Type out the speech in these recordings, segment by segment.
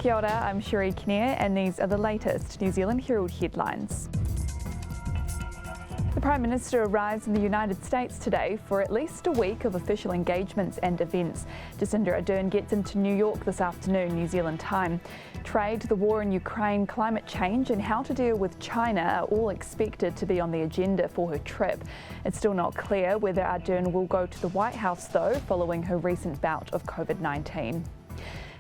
Kia ora, I'm Sheree Kinnear and these are the latest New Zealand Herald headlines. The Prime Minister arrives in the United States today for at least a week of official engagements and events. Jacinda Ardern gets into New York this afternoon, New Zealand time. Trade, the war in Ukraine, climate change and how to deal with China are all expected to be on the agenda for her trip. It's still not clear whether Ardern will go to the White House though, following her recent bout of COVID-19.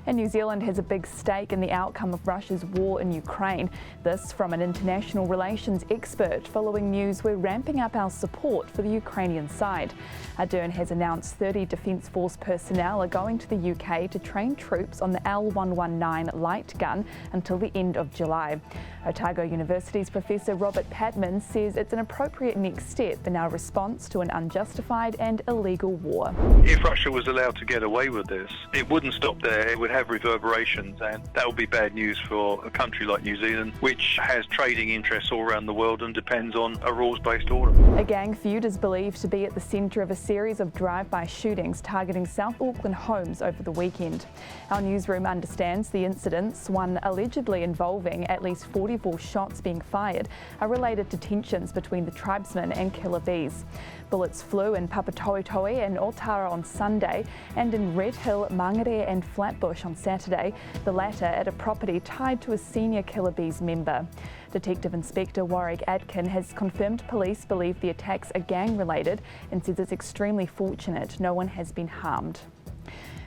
And New Zealand has a big stake in the outcome of Russia's war in Ukraine. This from an international relations expert following news we're ramping up our support for the Ukrainian side. Ardern has announced 30 Defence Force personnel are going to the UK to train troops on the L119 light gun until the end of July. Otago University's Professor Robert Padman says it's an appropriate next step in our response to an unjustified and illegal war. If Russia was allowed to get away with this, it wouldn't stop there. It would have reverberations, and that would be bad news for a country like New Zealand, which has trading interests all around the world and depends on a rules-based order. A gang feud is believed to be at the centre of a series of drive-by shootings targeting South Auckland homes over the weekend. Our newsroom understands the incidents, one allegedly involving at least 44 shots being fired, are related to tensions between the tribesmen and killer bees. Bullets flew in Papatoetoe and Otara on Sunday and in Red Hill, Mangere and Flatbush on Saturday, the latter at a property tied to a senior killer bees member. Detective Inspector Warwick Adkin has confirmed police believe the attacks are gang-related and says it's extremely fortunate no one has been harmed.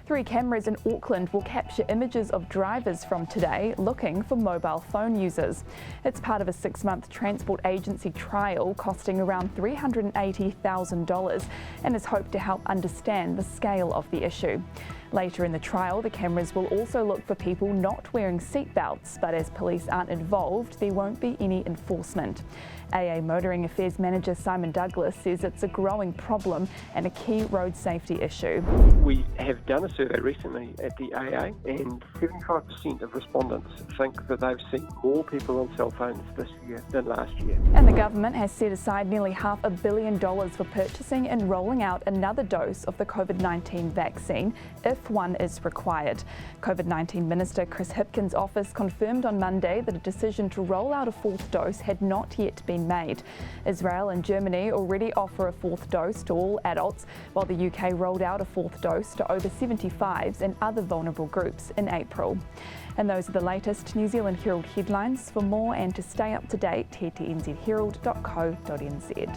3 cameras in Auckland will capture images of drivers from today looking for mobile phone users. It's part of a 6-month transport agency trial costing around $380,000 and is hoped to help understand the scale of the issue. Later in the trial, the cameras will also look for people not wearing seatbelts, but as police aren't involved, there won't be any enforcement. AA Motoring Affairs Manager Simon Douglas says it's a growing problem and a key road safety issue. We have done a survey recently at the AA and 75% of respondents think that they've seen more people on cell phones this year than last year. And the government has set aside nearly $500 million for purchasing and rolling out another dose of the COVID-19 vaccine if one is required. COVID-19 Minister Chris Hipkins' office confirmed on Monday that a decision to roll out a 4th dose had not yet been made. Israel and Germany already offer a 4th dose to all adults, while the UK rolled out a 4th dose to over 75s and other vulnerable groups in April. And those are the latest New Zealand Herald headlines. For more and to stay up to date, head to nzherald.co.nz.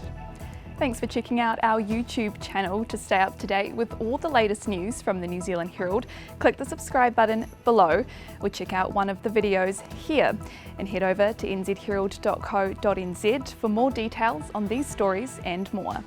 Thanks for checking out our YouTube channel. To stay up to date with all the latest news from the New Zealand Herald, click the subscribe button below or check out one of the videos here and head over to nzherald.co.nz for more details on these stories and more.